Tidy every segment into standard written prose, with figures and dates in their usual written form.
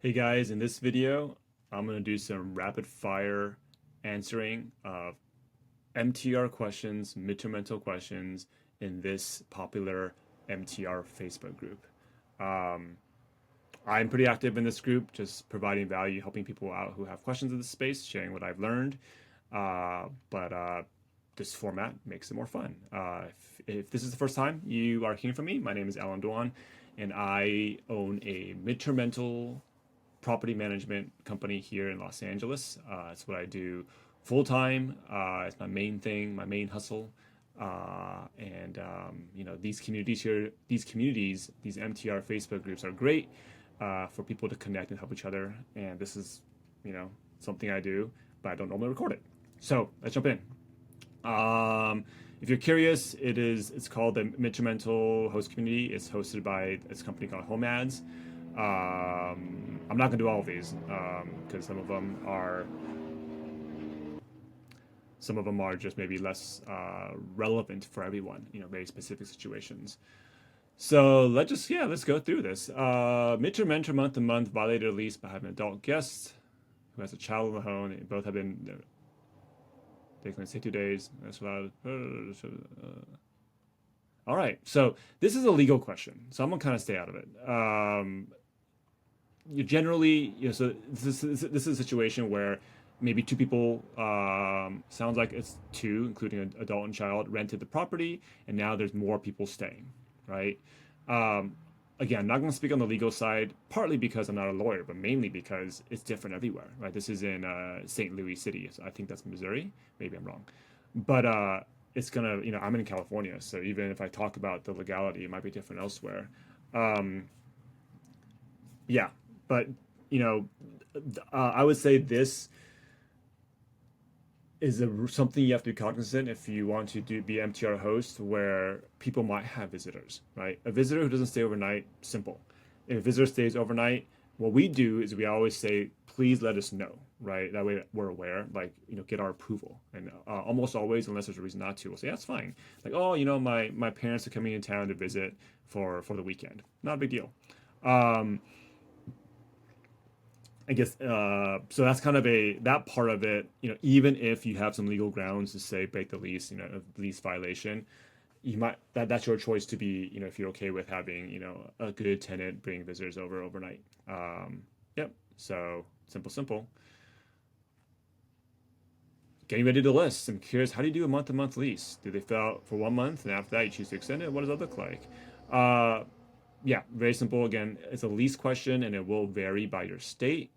Hey guys, in this video, I'm going to do some rapid fire answering of MTR questions, midterm mental questions in this popular MTR Facebook group. Um, I'm pretty active in this group, just providing value, helping people out who have questions in this space, sharing what I've learned. But this format makes it more fun. If this is the first time you are hearing from me, my name is Alan Duan, and I own a midterm mental property management company here in Los Angeles. It's what I do full time. It's my main thing, my main hustle. These communities here, these MTR Facebook groups are great for people to connect and help each other. And this is, something I do, but I don't normally record it. So let's jump in. If you're curious, it's called the Mitchell Host Community. It's hosted by this company called Home Ads. I'm not gonna do all of these because some of them are just maybe less relevant for everyone. Very specific situations. So let's go through this. Midterm mentor month to month violated a lease by having an adult guest who has a child on the home. They both have been. They can say 2 days. That's what all right. So this is a legal question, so I'm gonna kind of stay out of it. You generally, so this is a situation where maybe two people, sounds like it's two, including an adult and child, rented the property, and now there's more people staying, right? Um, Again, I'm not going to speak on the legal side, partly because I'm not a lawyer, but mainly because it's different everywhere, right? This is in St. Louis City. So I think that's Missouri. Maybe I'm wrong. But it's going to, I'm in California. So even if I talk about the legality, it might be different elsewhere. Um, yeah. But, you know, I would say this is something you have to be cognizant if you want to be MTR host where people might have visitors, right? A visitor who doesn't stay overnight, simple. If a visitor stays overnight, what we do is we always say, please let us know, right? That way we're aware, like, get our approval. And almost always, unless there's a reason not to, we'll say, that's fine. Like, oh, my parents are coming in town to visit for the weekend. Not a big deal. Um, I guess so. That's kind of that part of it. Even if you have some legal grounds to say break the lease, lease violation, you might that's your choice to be. If you're okay with having a good tenant bring visitors over overnight. Yep. So simple. Getting ready to list. I'm curious. How do you do a month-to-month lease? Do they fill out for 1 month and after that you choose to extend it? What does that look like? Uh, yeah, very simple. Again, it's a lease question and it will vary by your state.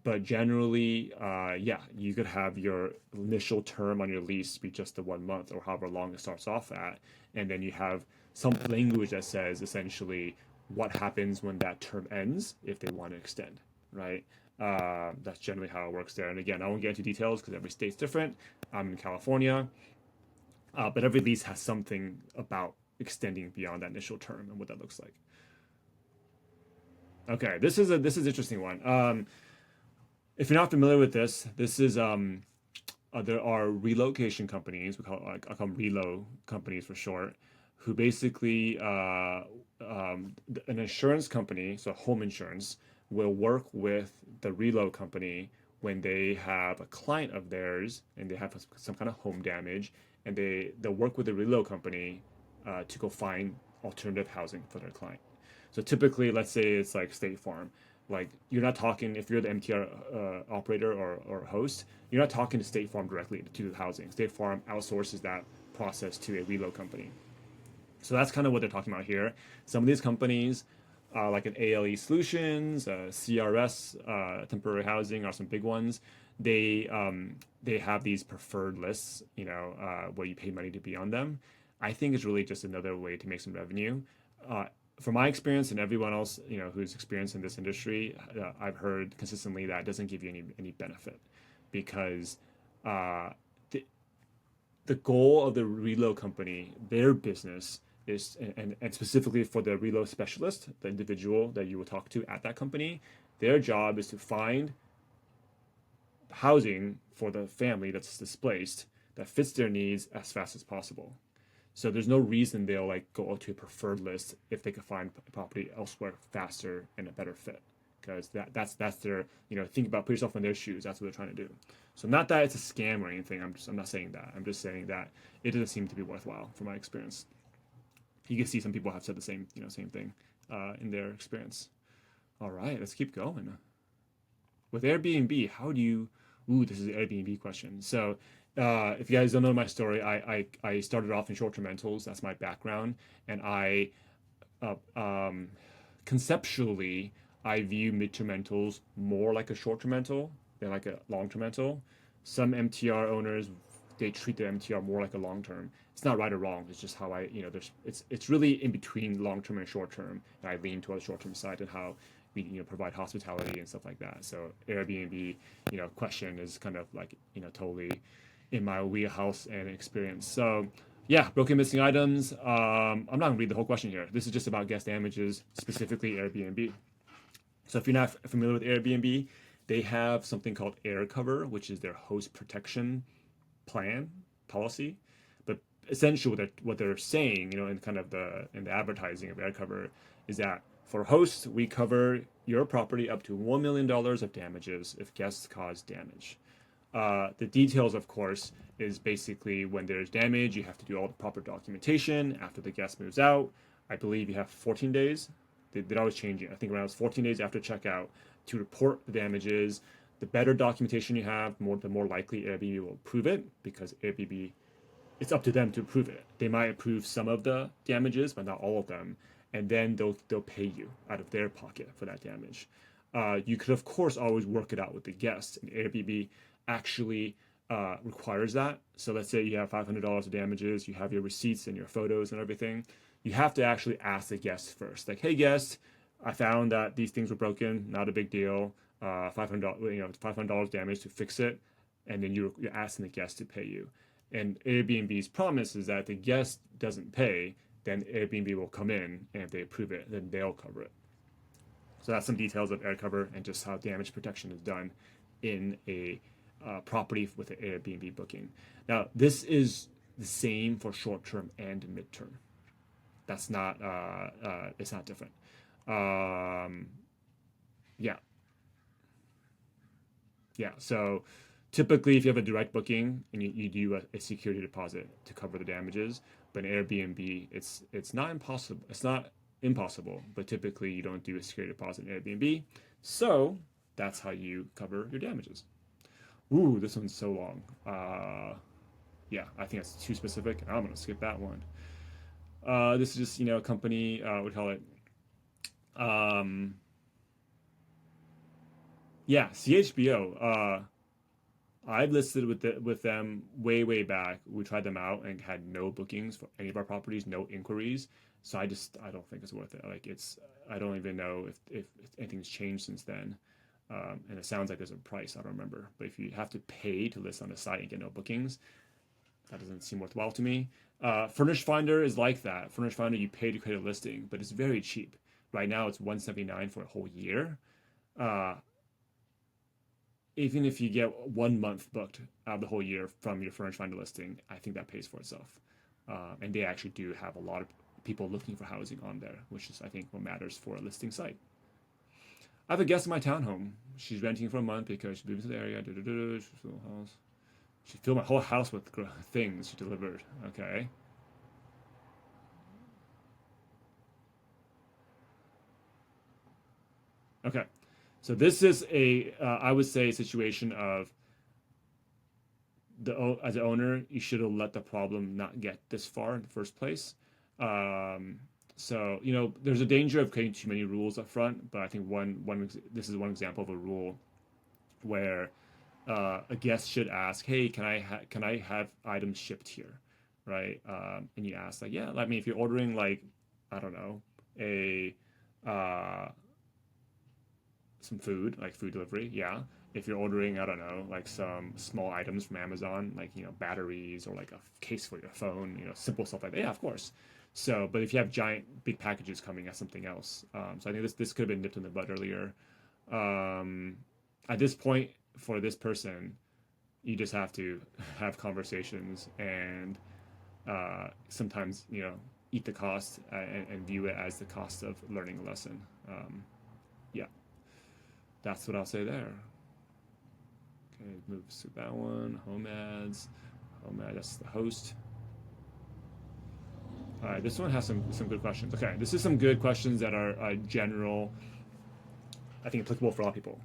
But generally, yeah, you could have your initial term on your lease be just the 1 month or however long it starts off at. And then you have some language that says essentially what happens when that term ends if they want to extend, right? That's generally how it works there. And again, I won't get into details because every state's different. I'm in California, but every lease has something about extending beyond that initial term and what that looks like. Okay, this is an interesting one. If you're not familiar with this is there are relocation companies. We call it, I call them relo companies for short, who basically an insurance company, so home insurance, will work with the relo company when they have a client of theirs and they have some kind of home damage, and they'll work with the relo company to go find alternative housing for their client. So typically, let's say it's like State Farm. Like you're not talking if you're the MTR operator or host, you're not talking to State Farm directly to the housing. State Farm outsources that process to a reload company. So that's kind of what they're talking about here. Some of these companies, like an ALE Solutions, CRS, temporary housing, are some big ones. They have these preferred lists, where you pay money to be on them. I think it's really just another way to make some revenue. Uh, from my experience and everyone else, who's experienced in this industry, I've heard consistently that it doesn't give you any benefit because uh, the the goal of the reload company, their business is, and specifically for the reload specialist, the individual that you will talk to at that company, their job is to find housing for the family that's displaced that fits their needs as fast as possible. So there's no reason they'll like go to a preferred list if they can find property elsewhere faster and a better fit. because that's their, think about, put yourself in their shoes. That's what they're trying to do. So not that it's a scam or anything. I'm not saying that. I'm just saying that it doesn't seem to be worthwhile from my experience. You can see some people have said the same thing in their experience. All right, let's keep going. With Airbnb, how do you? Ooh, this is an Airbnb question. So, if you guys don't know my story, I started off in short-term rentals. That's my background, and I uh, um, conceptually I view mid-term rentals more like a short-term rental than like a long-term rental. Some MTR owners, they treat their MTR more like a long-term. It's not right or wrong. It's just how there's it's really in between long-term and short-term, and I lean toward the short-term side and how we provide hospitality and stuff like that. So Airbnb, question is kind of like totally in my wheelhouse and experience. So yeah, broken missing items. I'm not gonna read the whole question here. This is just about guest damages, specifically Airbnb. So if you're not familiar with Airbnb, they have something called AirCover, which is their host protection plan policy. But essentially, what they're saying, in kind of the advertising of AirCover, is that for hosts, we cover your property up to $1 million of damages if guests cause damage. The details, of course, is basically when there's damage, you have to do all the proper documentation after the guest moves out. I believe you have 14 days. They're always changing. I think around 14 days after checkout to report the damages. The better documentation you have, the more likely Airbnb will approve it, because Airbnb, it's up to them to approve it. They might approve some of the damages, but not all of them, and then they'll pay you out of their pocket for that damage. You could of course always work it out with the guest, and Airbnb actually requires that. So let's say you have $500 of damages, you have your receipts and your photos and everything. You have to actually ask the guest first, like, "Hey, guest, I found that these things were broken. Not a big deal. $500, $500 damage to fix it," and then you're asking the guest to pay you. And Airbnb's promise is that if the guest doesn't pay, then Airbnb will come in, and if they approve it, then they'll cover it. So that's some details of AirCover and just how damage protection is done in a property with an Airbnb booking. Now, this is the same for short term and midterm. That's not it's not different. Um, yeah, yeah. So typically, if you have a direct booking and you do a security deposit to cover the damages, but in Airbnb, it's not impossible. It's not impossible, but typically you don't do a security deposit in Airbnb. So that's how you cover your damages. Ooh, this one's so long. Yeah, I think that's too specific. I'm gonna skip that one. This is just a company. We call it. Um, yeah, CHBO. I've listed with them way back. We tried them out and had no bookings for any of our properties, no inquiries. So I don't think it's worth it. Like I don't even know if anything's changed since then. And it sounds like there's a price. I don't remember. But if you have to pay to list on the site and get no bookings, that doesn't seem worthwhile to me. Furnish Finder is like that. Furnish Finder, you pay to create a listing, but it's very cheap. Right now, it's $179 for a whole year. Uh, Even if you get 1 month booked out of the whole year from your Furnish Finder listing, I think that pays for itself. And they actually do have a lot of people looking for housing on there, which is, I think, what matters for a listing site. I have a guest in my townhome. She's renting for a month because she moved to the area. She filled my whole house with things she delivered. Okay. Okay. So this is I would say, a situation of as an owner, you should have let the problem not get this far in the first place. Um, so there's a danger of creating too many rules up front, but I think this is one example of a rule where a guest should ask, "Hey, can I have items shipped here?" Right? And you ask, like, "Yeah, I mean, if you're ordering, like, I don't know, a uh, some food, like food delivery, yeah. If you're ordering, I don't know, like some small items from Amazon, like batteries or like a case for your phone, simple stuff like that, yeah, of course." So, but if you have giant, big packages coming, that's something else. So I think this could have been nipped in the bud earlier. Um, at this point, for this person, you just have to have conversations and sometimes eat the cost, and view it as the cost of learning a lesson. Yeah. That's what I'll say there. Okay, move to that one. Home ads. Home ad, that's the host. All right, this one has some good questions. Okay, this is some good questions that are general, I think applicable for a lot of people.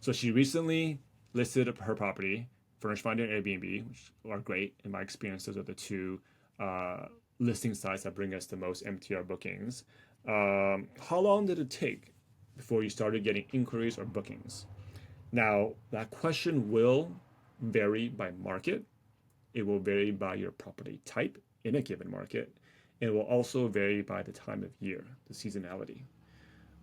So she recently listed her property, Furnish Finder and Airbnb, which are great. In my experience, those are the two uh, listing sites that bring us the most MTR bookings. How long did it take before you started getting inquiries or bookings? Now, that question will vary by market. It will vary by your property type in a given market. It will also vary by the time of year, the seasonality.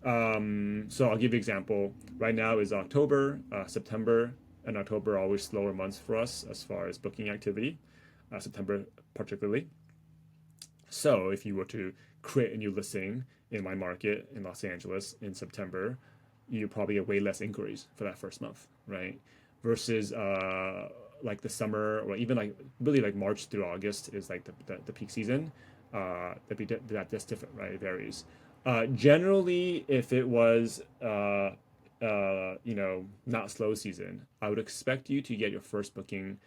So I'll give you an example. Right now is October, September, and October are always slower months for us as far as booking activity, September particularly. So if you were to create a new listing in my market in Los Angeles in September, you probably get way less inquiries for that first month, right? Versus like the summer or even like really like March through August is like the peak season. That's different, right? It varies. Generally, if it was not slow season, I would expect you to get your first booking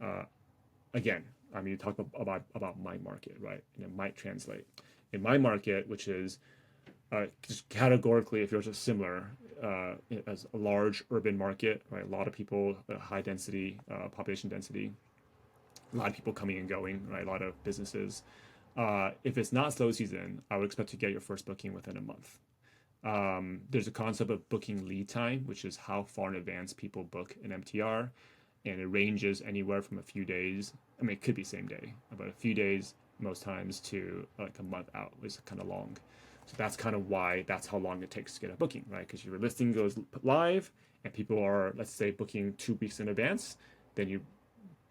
uh, again. I mean, you talk about my market, right? And it might translate. In my market, which is just categorically, if yours is similar, as a large urban market, right? A lot of people, high density, population density, a lot of people coming and going, right? A lot of businesses. If it's not slow season, I would expect to get your first booking within a month. There's a concept of booking lead time, which is how far in advance people book an MTR, and it ranges anywhere from a few days. I mean, it could be same day, but a few days most times to like a month out is kind of long. So that's kind of why that's how long it takes to get a booking, right? Because your listing goes live and people are, let's say, booking 2 weeks in advance, then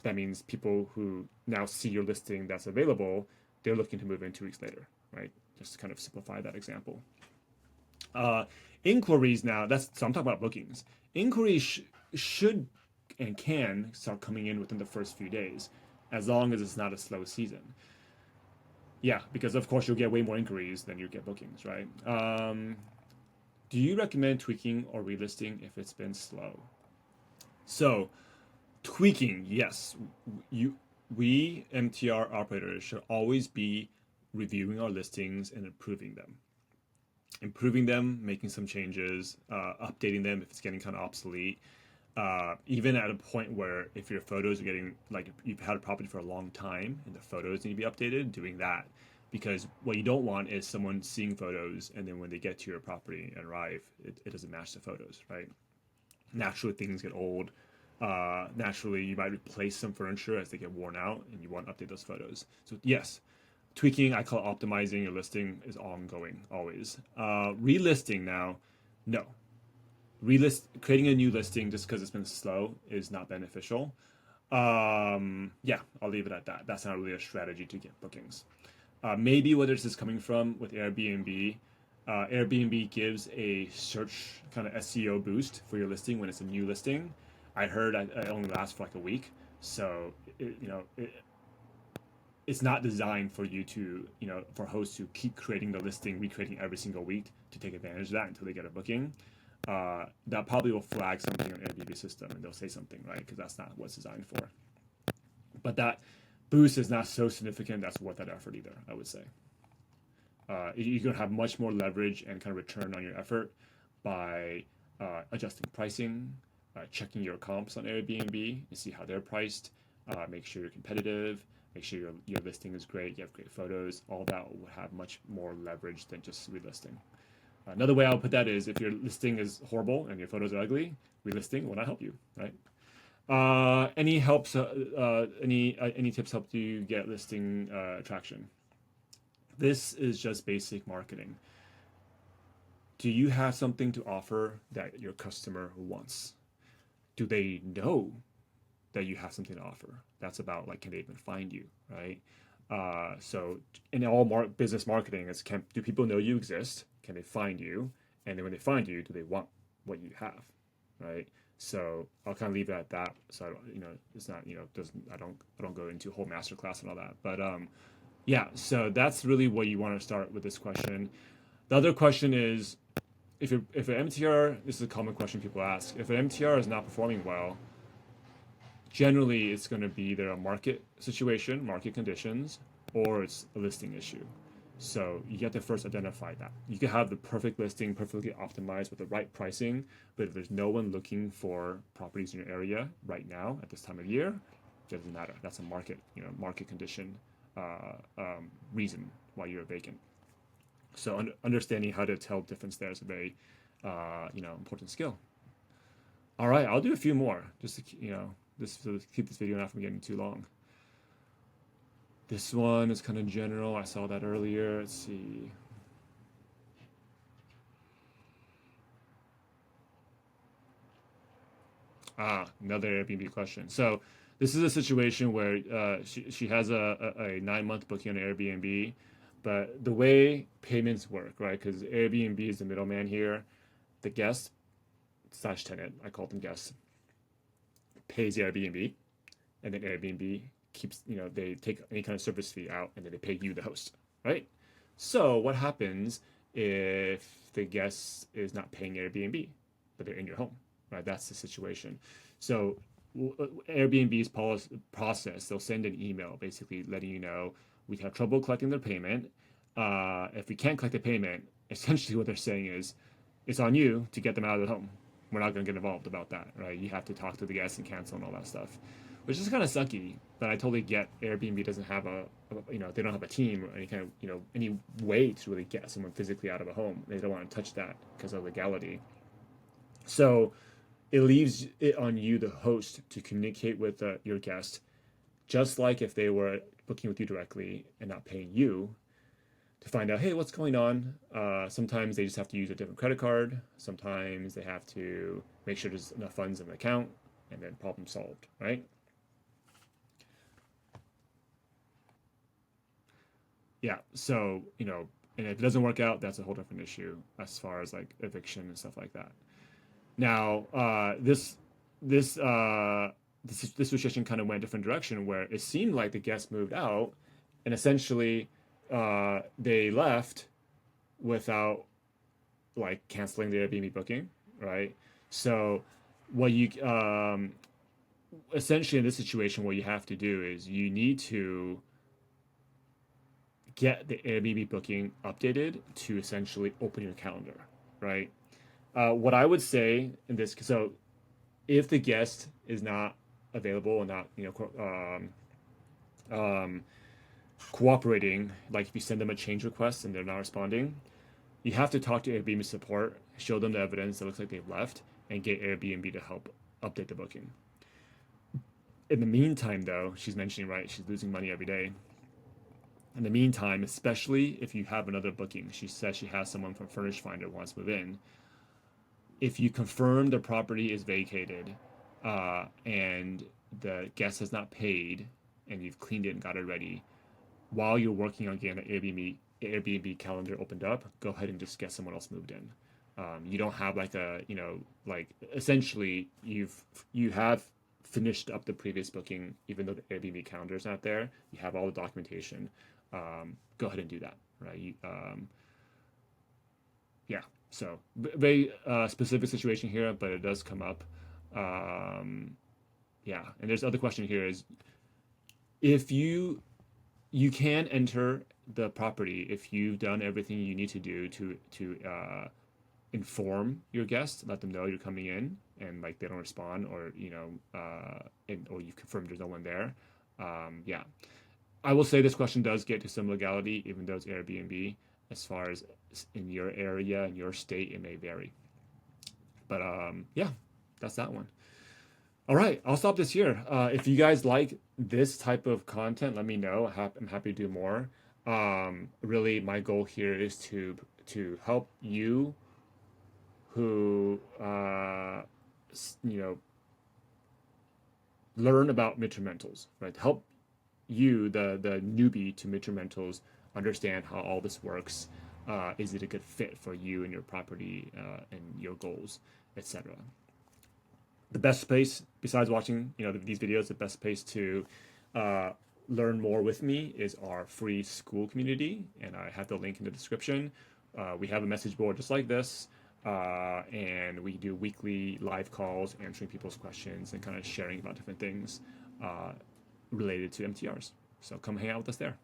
that means people who now see your listing that's available, they're looking to move in 2 weeks later, right? Just to kind of simplify that example. Uh, Inquiries now, so I'm talking about bookings. Inquiries should and can start coming in within the first few days, as long as it's not a slow season. Yeah, because of course you'll get way more inquiries than you get bookings, right? Do you recommend tweaking or relisting if it's been slow? So, tweaking, yes. We MTR operators should always be reviewing our listings and improving them, making some changes, updating them if it's getting kind of obsolete. Even at a point where if your photos are getting like you've had a property for a long time and the photos need to be updated, doing that. Because what you don't want is someone seeing photos and then when they get to your property and arrive, it doesn't match the photos, right? Naturally, things get old. Naturally, you might replace some furniture as they get worn out and you want to update those photos. So, yes, tweaking, I call it optimizing your listing, is ongoing always. Relisting now, no. Creating a new listing just because it's been slow is not beneficial. Yeah, I'll leave it at that. That's not really a strategy to get bookings. Maybe where this is coming from with Airbnb. Airbnb gives a search kind of SEO boost for your listing when it's a new listing. I heard it only lasts for like a week, so it's not designed for you to for hosts to keep creating the listing, recreating every single week to take advantage of that until they get a booking. That probably will flag something on Airbnb system and they'll say something, right? Because that's not what it's designed for. But that boost is not so significant that's worth that effort either, I would say. You're going to have much more leverage and kind of return on your effort by adjusting pricing, checking your comps on Airbnb and see how they're priced, make sure you're competitive, make sure your listing is great, you have great photos. All that will have much more leverage than just relisting. Another way I'll put that is if your listing is horrible and your photos are ugly, relisting will not help you, right? Any helps? Any tips help you get listing traction? This is just basic marketing. Do you have something to offer that your customer wants? Do they know that you have something to offer? That's about like, can they even find you, right? So in all business marketing, do people know you exist? Can they find you? And then when they find you, do they want what you have, right? So I'll kind of leave it at that. So it's not I don't go into a whole master class and all that. But yeah, so that's really what you want to start with this question. The other question is, if an MTR, this is a common question people ask. If an MTR is not performing well, generally it's going to be either a market situation, market conditions, or it's a listing issue. So you have to first identify that. You can have the perfect listing, perfectly optimized with the right pricing, but if there's no one looking for properties in your area right now at this time of year, it doesn't matter. That's a market, market condition reason why you're vacant. So understanding how to tell difference there is a very, important skill. All right, I'll do a few more just to, just to keep this video not from getting too long. This one is kind of general. I saw that earlier. Let's see. Another Airbnb question. So this is a situation where she has a 9-month booking on Airbnb, but the way payments work, right? Because Airbnb is the middleman here. The guest slash tenant, I call them guests, pays the Airbnb, and then Airbnb keeps, they take any kind of service fee out and then they pay you, the host, right? So what happens if the guest is not paying Airbnb, but they're in your home, right? That's the situation. So Airbnb's process, they'll send an email basically letting you know we have trouble collecting their payment. If we can't collect the payment, essentially what they're saying is it's on you to get them out of the home. We're not going to get involved about that, right? You have to talk to the guests and cancel and all that stuff, which is kind of sucky. But I totally get Airbnb doesn't have they don't have a team or any kind of, any way to really get someone physically out of a home. They don't want to touch that because of legality. So it leaves it on you, the host, to communicate with your guest, just like if they were booking with you directly and not paying you, to find out, hey, what's going on? Sometimes they just have to use a different credit card. Sometimes they have to make sure there's enough funds in the account, and then problem solved, right? Yeah, so, and if it doesn't work out, that's a whole different issue as far as like eviction and stuff like that. Now, this situation kind of went a different direction where it seemed like the guests moved out, and essentially they left without like canceling the Airbnb booking, right? So what you essentially in this situation, what you have to do is you need to get the Airbnb booking updated to essentially open your calendar, right? What I would say in this, so if the guest is not available and not, cooperating, like if you send them a change request and they're not responding, you have to talk to Airbnb support, show them the evidence that looks like they've left, and get Airbnb to help update the booking. In the meantime, though, she's mentioning, right, she's losing money every day. In the meantime, especially if you have another booking, she says she has someone from Furnish Finder who wants to move in. If you confirm the property is vacated and the guest has not paid and you've cleaned it and got it ready, while you're working on getting the Airbnb calendar opened up, go ahead and just get someone else moved in. You don't have like essentially you have finished up the previous booking, even though the Airbnb calendar is not there. You have all the documentation. Go ahead and do that, right? Yeah. So very specific situation here, but it does come up. Yeah, and there's other question here is if you can enter the property if you've done everything you need to do to inform your guests, let them know you're coming in, and like they don't respond, or or you've confirmed there's no one there. Yeah, I will say this question does get to some legality, even though it's Airbnb. As far as in your area, in your state, it may vary. But yeah, that's that one. All right, I'll stop this here. If you guys like this type of content, let me know. I'm happy to do more. Really, my goal here is to help you who learn about midterm rentals, right? Help you, the newbie to midterm rentals, understand how all this works. Is it a good fit for you and your property and your goals, etc. The best place, besides watching these videos, the best place to learn more with me is our free school community, and I have the link in the description. We have a message board just like this. and we do weekly live calls, answering people's questions and kind of sharing about different things uh, related to MTRs. So come hang out with us there.